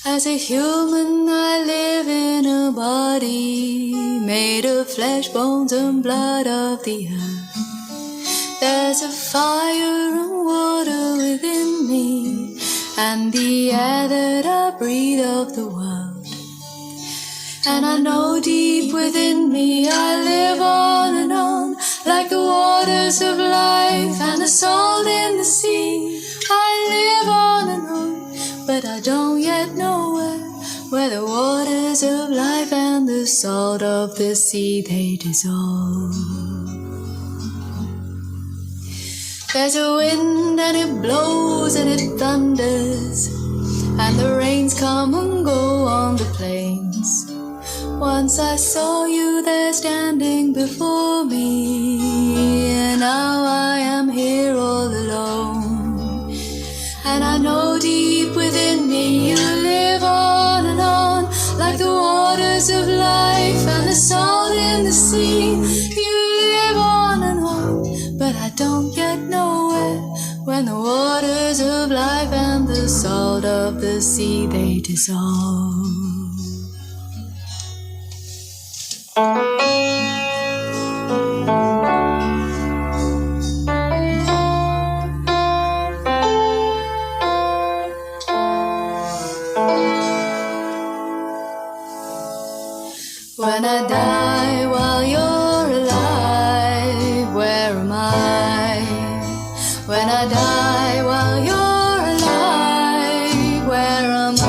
As a human, I live in a body made of flesh, bones, and blood of the earth. There's a fire and water within me, and the air that I breathe of the world. And I know deep within me I live on and on, like the waters of life and the salt in the sea. I live on and on, but I don't yet know where the waters of life and the salt of the sea they dissolve. There's a wind and it blows and it thunders, and the rains come and go on the plains. Once I saw you there standing before me, and now I am here all alone. And I know deep within me you live on and on, like the waters of life and the salt in the sea. You live on and on, but I don't yet know when the waters of life and the salt of the sea they dissolve. When I die while you're alive, where am I? When I die while you're alive, where am I?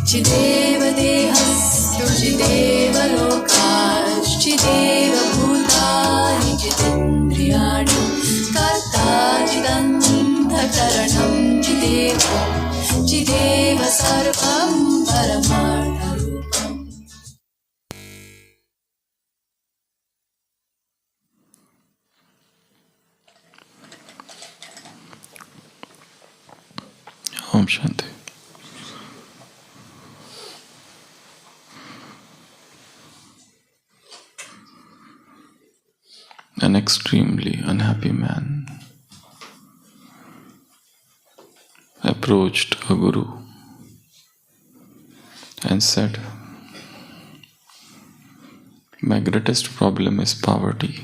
Chideva dehastu chideva lokash chideva bhutani chidendriyani karta chidantha karanam chideva chideva sarvam paramartha rupam. Om Shanti. An extremely unhappy man approached a guru and said, "My greatest problem is poverty.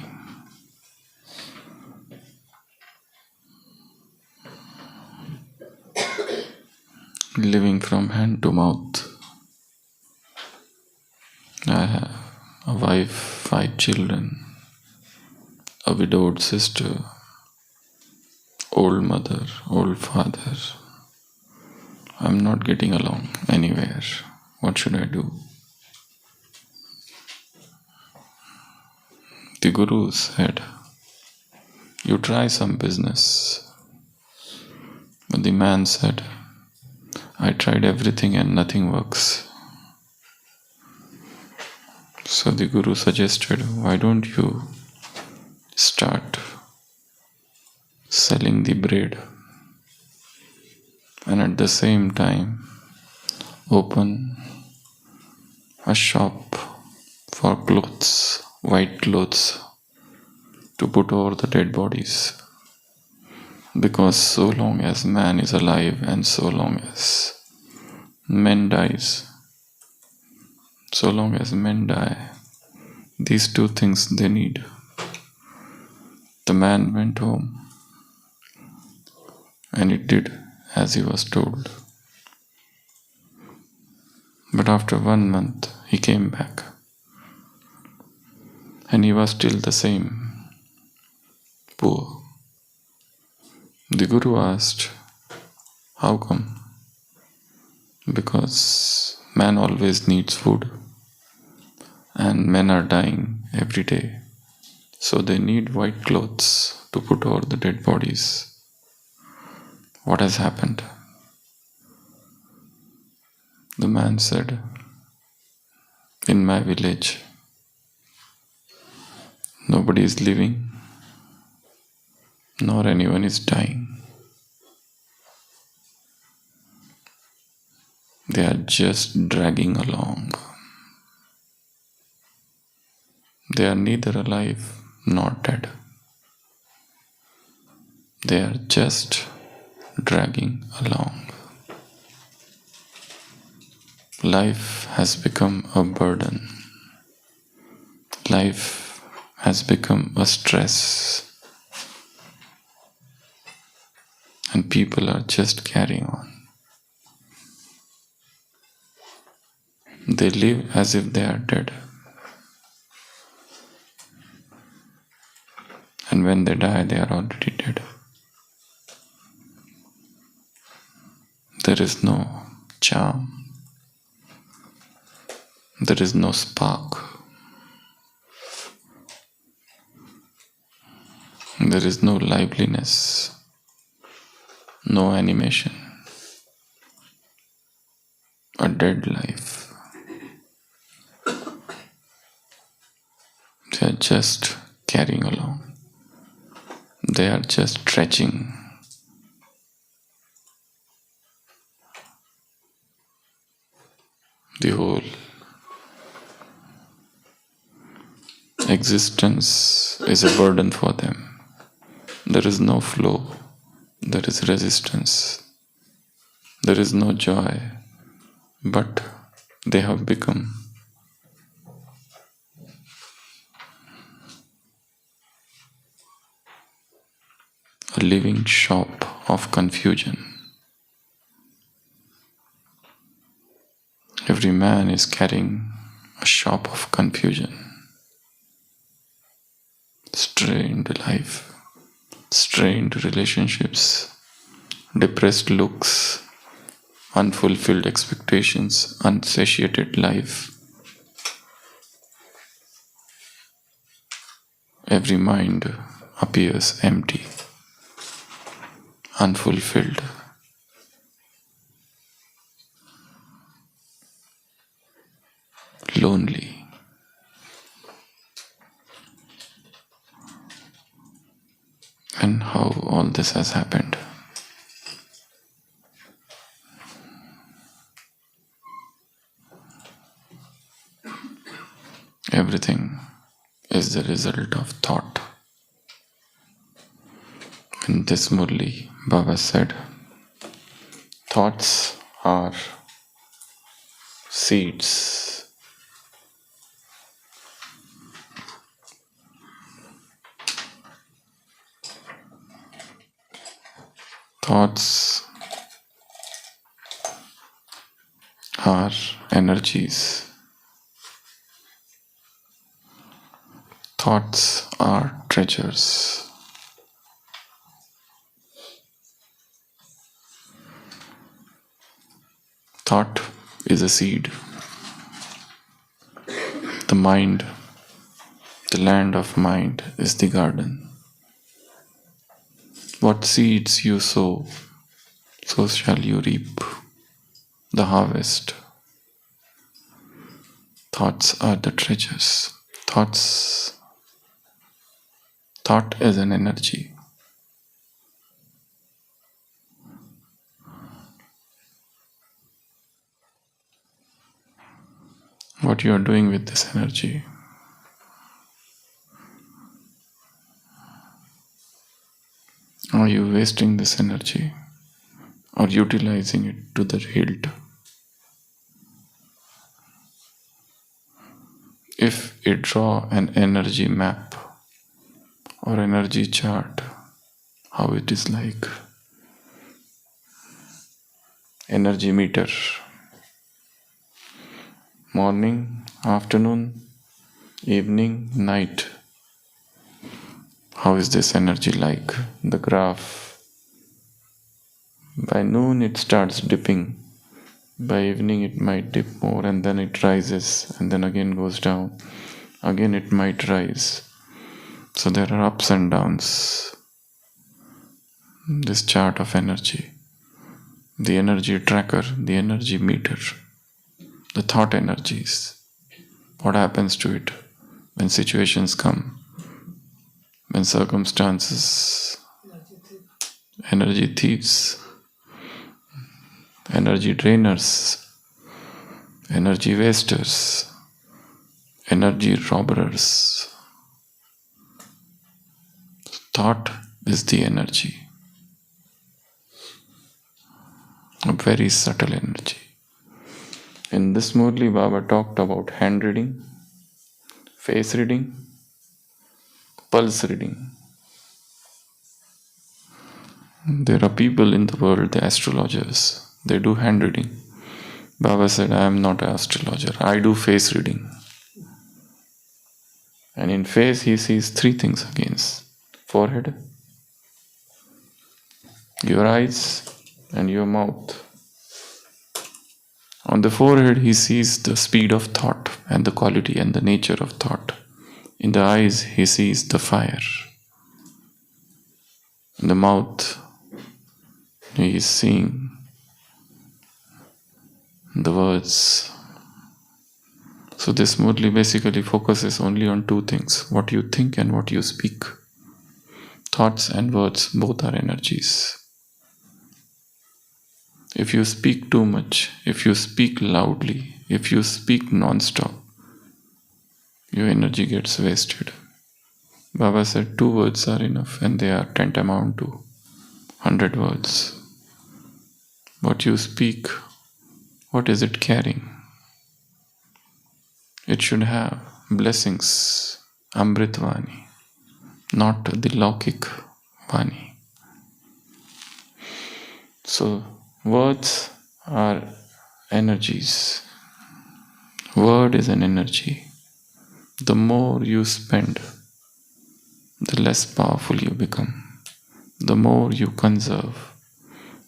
Living from hand to mouth. I have a wife, 5 children, a widowed sister, old mother, old father. I'm not getting along anywhere. What should I do?" The Guru said, "You try some business." But the man said, "I tried everything and nothing works." So the Guru suggested, "Why don't you start selling the bread and at the same time open a shop for clothes, white clothes, to put over the dead bodies. Because so long as man is alive and so long as men dies, so long as men die, these 2 things they need." The man went home and he did as he was told. But after 1 month he came back and he was still the same, poor. The Guru asked, "How come?" "Because man always needs food and men are dying every day. So they need white clothes to put over the dead bodies. What has happened? The man said, in my village, nobody is living, nor anyone is dying. They are just dragging along. They are neither alive nor dead. They are just dragging along. Life has become a burden. Life has become a stress. And people are just carrying on. They live as if they are dead. And when they die, they are already dead. There is no charm. There is no spark. There is no liveliness, no animation. A dead life. They are just carrying along. They are just stretching. The whole existence is a burden for them. There is no flow. There is resistance. There is no joy. But they have become a living shop of confusion. Every man is carrying a shop of confusion. Strained life, strained relationships, depressed looks, unfulfilled expectations, unsatiated life. Every mind appears empty, unfulfilled. Lonely. And how all this has happened. Everything is the result of thought. In this Murli, Baba said, thoughts are seeds. Thoughts are energies. Thoughts are treasures. Thought is a seed. The mind, the land of mind, is the garden. What seeds you sow, so shall you reap the harvest. Thoughts are the treasures. Thought is an energy. What you are doing with this energy? Are you wasting this energy or utilizing it to the hilt? If you draw an energy map or energy chart, how it is like? Energy meter. Morning, afternoon, evening, night. How is this energy like? The graph. By noon it starts dipping. By evening it might dip more and then it rises and then again goes down. Again it might rise. So there are ups and downs. This chart of energy, the energy tracker, the energy meter, the thought energies. What happens to it when situations come, when circumstances, energy thieves, energy drainers, energy wasters, energy robbers. Thought is the energy, a very subtle energy. In this Murli, Baba talked about hand reading, face reading, pulse reading. There are people in the world, the astrologers, they do hand reading. Baba said, I am not an astrologer, I do face reading. And in face, he sees three things against: forehead, your eyes, and your mouth. On the forehead, he sees the speed of thought and the quality and the nature of thought. In the eyes, he sees the fire. In the mouth, he is seeing the words. So this Murli basically focuses only on two things: what you think and what you speak. Thoughts and words, both are energies. If you speak too much, if you speak loudly, if you speak non-stop, your energy gets wasted. Baba said 2 words are enough and they are tantamount to 100 words. What you speak, what is it carrying? It should have blessings, Amritvani, not the Laukik Vani. So, words are energies. Word is an energy. The more you spend, the less powerful you become. The more you conserve.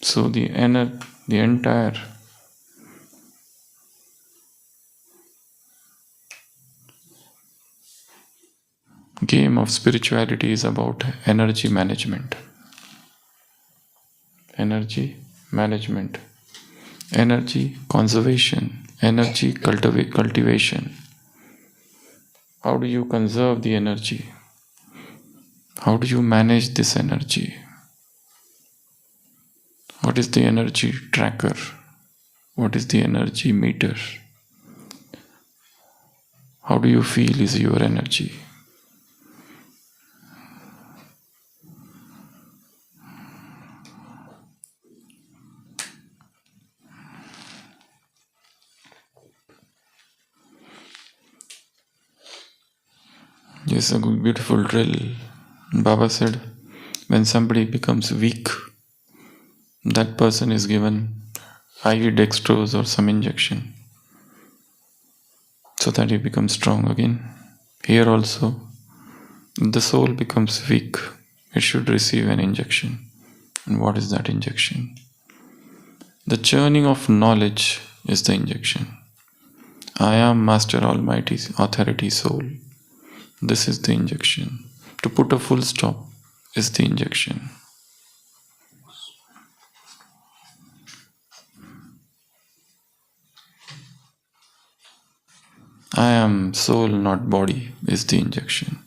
So the entire game of spirituality is about energy management. Energy management. Energy conservation. Energy cultivation. How do you conserve the energy? How do you manage this energy? What is the energy tracker? What is the energy meter? How do you feel is your energy? Yes, a beautiful drill. Baba said, when somebody becomes weak, that person is given IV dextrose or some injection so that he becomes strong again. Here also, if the soul becomes weak, it should receive an injection. And what is that injection? The churning of knowledge is the injection. I am Master Almighty's authority soul. This is the injection. To put a full stop is the injection. I am soul, not body, is the injection.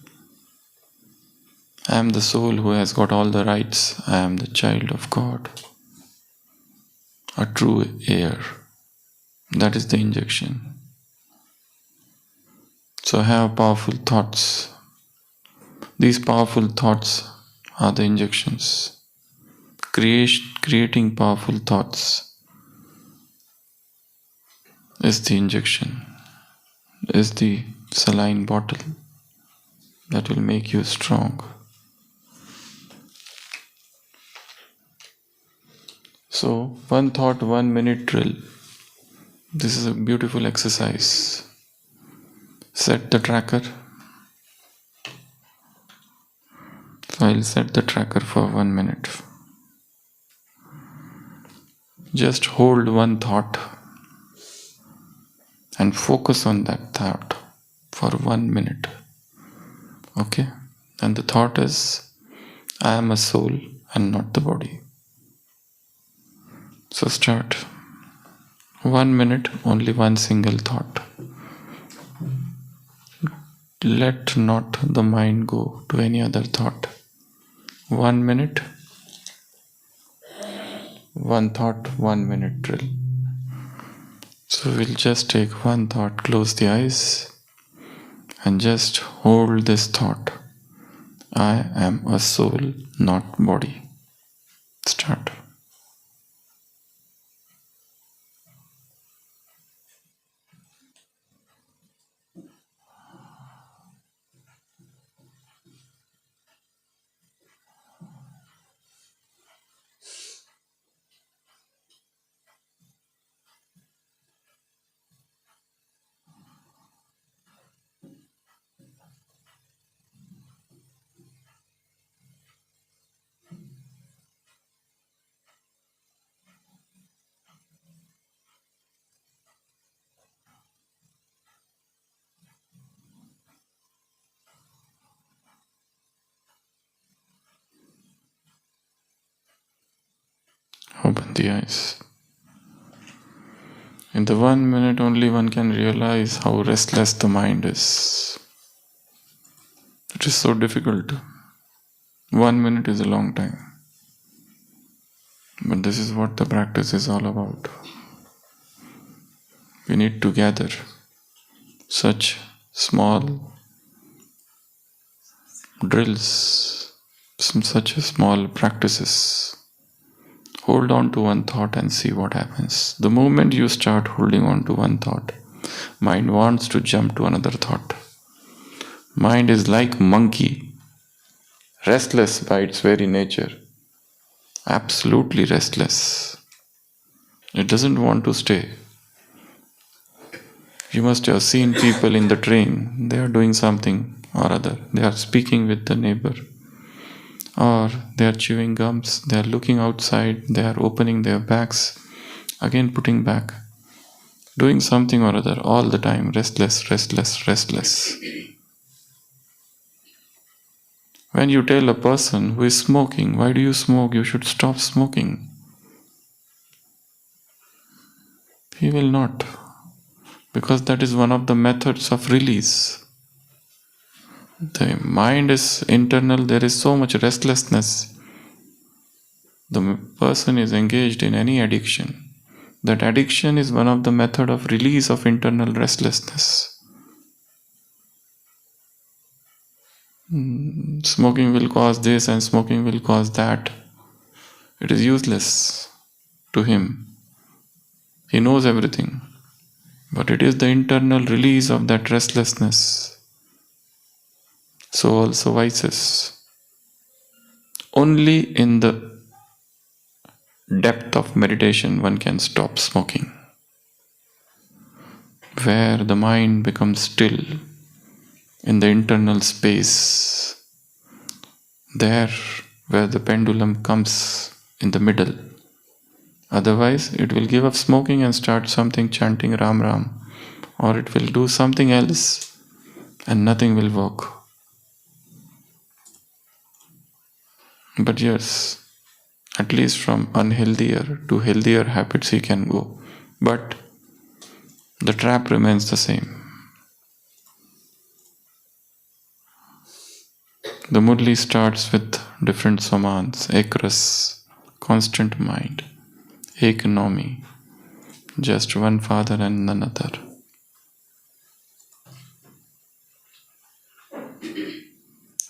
I am the soul who has got all the rights. I am the child of God, a true heir. That is the injection. So have powerful thoughts. These powerful thoughts are the injections. Creating powerful thoughts is the injection, is the saline bottle that will make you strong. So, 1 thought, 1 minute drill. This is a beautiful exercise. Set the tracker. So I'll set the tracker for 1 minute. Just hold one thought and focus on that thought for 1 minute. Okay? And the thought is, I am a soul and not the body. So start. 1 minute, only one single thought. Let not the mind go to any other thought. 1 minute, one thought, 1 minute drill. So we'll just take one thought, close the eyes, and just hold this thought. I am a soul, not body. Start. Open the eyes. In the 1 minute only one can realize how restless the mind is. It is so difficult. 1 minute is a long time. But this is what the practice is all about. We need to gather such small drills, such small practices. Hold on to one thought and see what happens. The moment you start holding on to one thought, mind wants to jump to another thought. Mind is like monkey, restless by its very nature. Absolutely restless. It doesn't want to stay. You must have seen people in the train. They are doing something or other. They are speaking with the neighbor. Or they are chewing gums. They are looking outside. They are opening their bags. Again putting back. Doing something or other all the time. Restless, restless, restless. When you tell a person who is smoking, why do you smoke? You should stop smoking. He will not. Because that is one of the methods of release. The mind is internal, there is so much restlessness. The person is engaged in any addiction. That addiction is one of the methods of release of internal restlessness. Smoking will cause this and smoking will cause that. It is useless to him. He knows everything. But it is the internal release of that restlessness. So also vices. Only in the depth of meditation one can stop smoking. Where the mind becomes still in the internal space. There where the pendulum comes in the middle. Otherwise it will give up smoking and start something chanting Ram Ram. Or it will do something else and nothing will work. But yes, at least from unhealthier to healthier habits he can go. But the trap remains the same. The Murli starts with different samans, ekras, constant mind, economy, just one father and none other.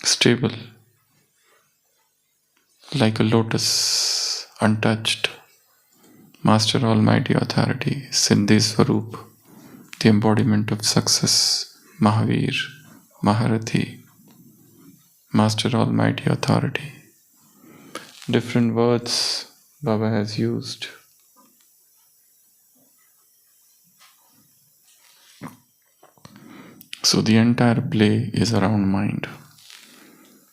Stable, like a lotus, untouched, Master Almighty Authority, Siddhi Swarup, the embodiment of success, Mahavir, Maharathi, Master Almighty Authority. Different words Baba has used. So the entire play is around mind.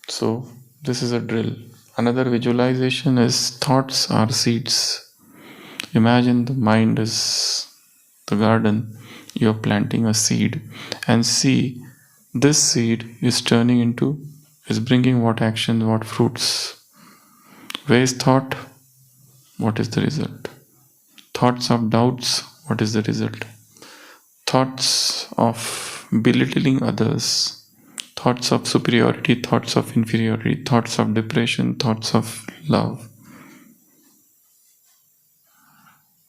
So this is a drill. Another visualization is thoughts are seeds. Imagine the mind is the garden, you are planting a seed, and see, this seed is bringing what action, what fruits. Where is thought? What is the result? Thoughts of doubts, what is the result? Thoughts of belittling others, thoughts of superiority, thoughts of inferiority, thoughts of depression, thoughts of love.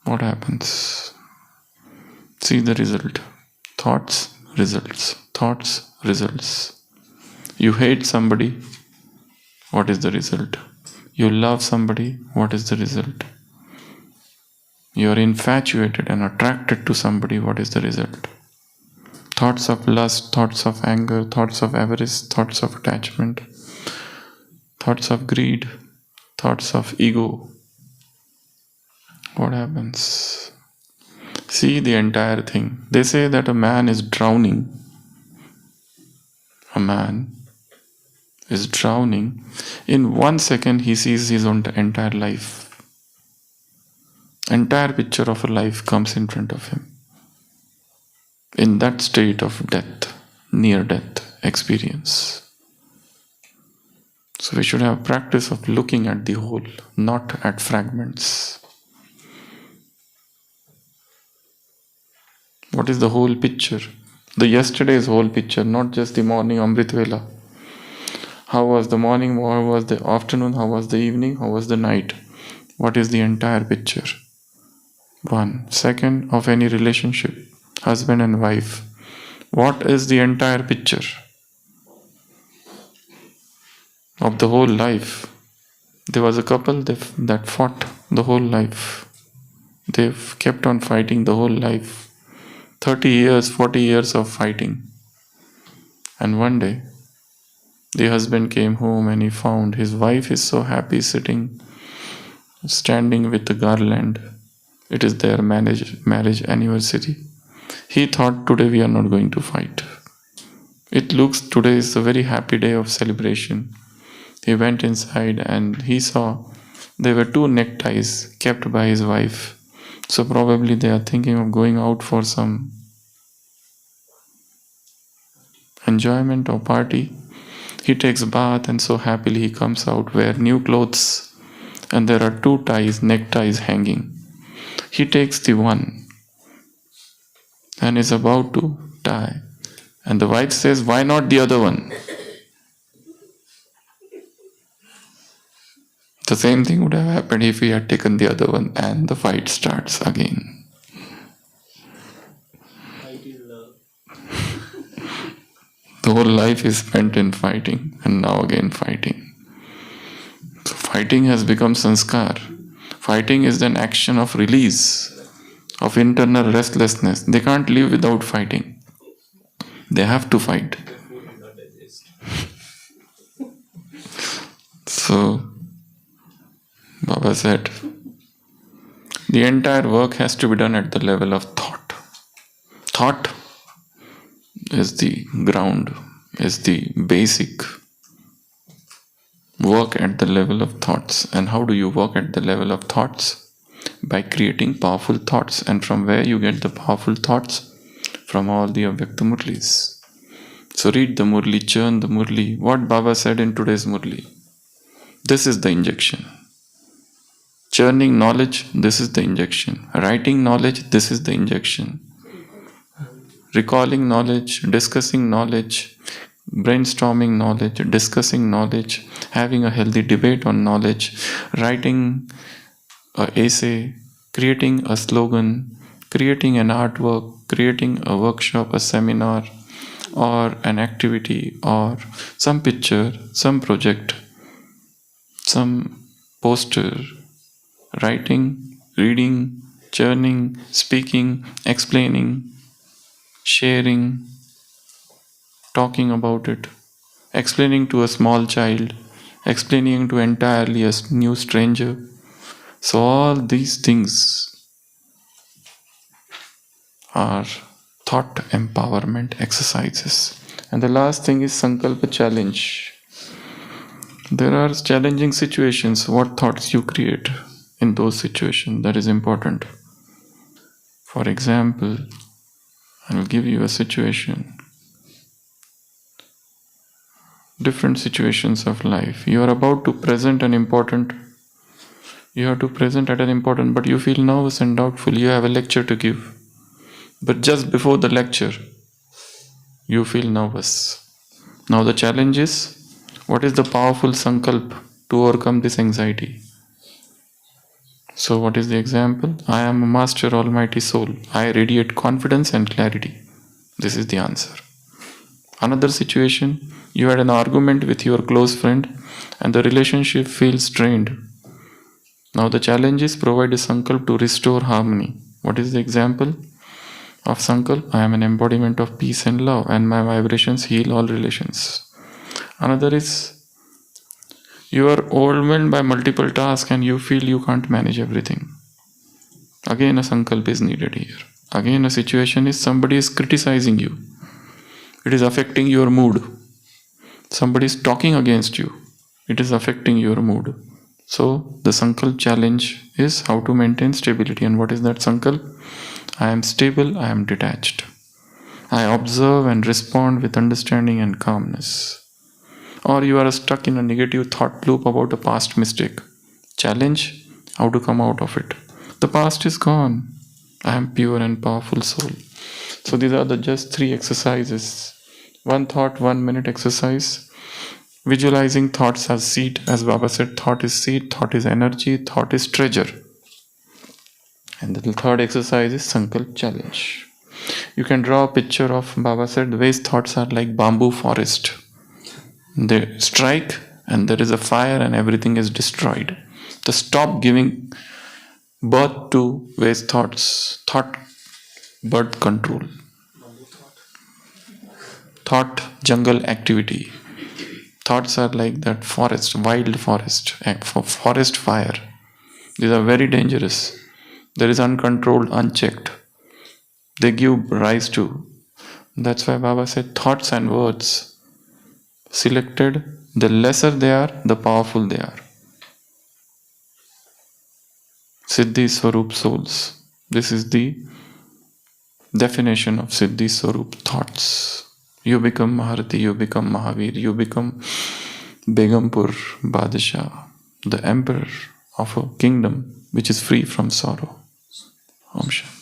What happens? See the result. Thoughts, results. Thoughts, results. You hate somebody, what is the result? You love somebody, what is the result? You are infatuated and attracted to somebody, what is the result? Thoughts of lust, thoughts of anger, thoughts of avarice, thoughts of attachment, thoughts of greed, thoughts of ego. What happens? See the entire thing. They say that a man is drowning. A man is drowning. In 1 second, he sees his own entire life. Entire picture of a life comes in front of him. In that state of death, near death experience. So we should have practice of looking at the whole, not at fragments. What is the whole picture? The yesterday's whole picture, not just the morning Amrit Vela. How was the morning? How was the afternoon? How was the evening? How was the night? What is the entire picture? 1 second of any relationship, husband and wife. What is the entire picture of the whole life? There was a couple that fought the whole life. They've kept on fighting the whole life. 30 years, 40 years of fighting. And one day, the husband came home and he found his wife is so happy standing with the garland. It is their marriage anniversary. He thought, today we are not going to fight. It looks today is a very happy day of celebration. He went inside and he saw there were 2 neckties kept by his wife. So probably they are thinking of going out for some enjoyment or party. He takes a bath and so happily he comes out, wear new clothes, and there are 2 neckties hanging. He takes the one and is about to tie. And the wife says, why not the other one? The same thing would have happened if he had taken the other one, and the fight starts again. The whole life is spent in fighting, and now again fighting. So fighting has become sanskar. Fighting is an action of release, of internal restlessness. They can't live without fighting. They have to fight. So, Baba said, the entire work has to be done at the level of thought. Thought is the ground, is the basic work at the level of thoughts. And how do you work at the level of thoughts? By creating powerful thoughts. And from where you get the powerful thoughts? From all the Avyakt Murlis. So read the Murli, churn the Murli. What Baba said in today's Murli. This is the injection. Churning knowledge, this is the injection. Writing knowledge, this is the injection. Recalling knowledge, discussing knowledge, brainstorming knowledge, discussing knowledge, having a healthy debate on knowledge, writing an essay, creating a slogan, creating an artwork, creating a workshop, a seminar, or an activity, or some picture, some project, some poster, writing, reading, churning, speaking, explaining, sharing, talking about it, explaining to a small child, explaining to entirely a new stranger. So all these things are thought empowerment exercises. And the last thing is Sankalp challenge. There are challenging situations. What thoughts you create in those situations, that is important. For example, I will give you a situation. Different situations of life. You are about to present an important, but you feel nervous and doubtful. You have a lecture to give. But just before the lecture, you feel nervous. Now the challenge is, what is the powerful Sankalp to overcome this anxiety? So what is the example? I am a master almighty soul. I radiate confidence and clarity. This is the answer. Another situation, you had an argument with your close friend and the relationship feels strained. Now the challenge is provide a Sankalp to restore harmony. What is the example of Sankalp? I am an embodiment of peace and love and my vibrations heal all relations. Another is, you are overwhelmed by multiple tasks and you feel you can't manage everything. Again a Sankalp is needed here. Again a situation is somebody is criticizing you. It is affecting your mood. Somebody is talking against you. It is affecting your mood. So the Sankalp challenge is how to maintain stability. And what is that Sankalp? I am stable, I am detached. I observe and respond with understanding and calmness. Or you are stuck in a negative thought loop about a past mistake. Challenge, how to come out of it. The past is gone. I am pure and powerful soul. So these are the just 3 exercises. 1 thought, 1 minute exercise. Visualizing thoughts as seed. As Baba said, thought is seed, thought is energy, thought is treasure. And the third exercise is Sankalp challenge. You can draw a picture of, Baba said, the ways thoughts are like bamboo forest. They strike and there is a fire and everything is destroyed. To stop giving birth to waste thoughts. Thought birth control. Thought jungle activity. Thoughts are like that forest, wild forest, forest fire. These are very dangerous. There is uncontrolled, unchecked. They give rise to. That's why Baba said thoughts and words selected, the lesser they are, the powerful they are. Siddhi Swarup souls. This is the definition of Siddhi Swarup thoughts. You become Maharati, you become Mahavir, you become Begumpur Badshah, the emperor of a kingdom which is free from sorrow. Om Shanti.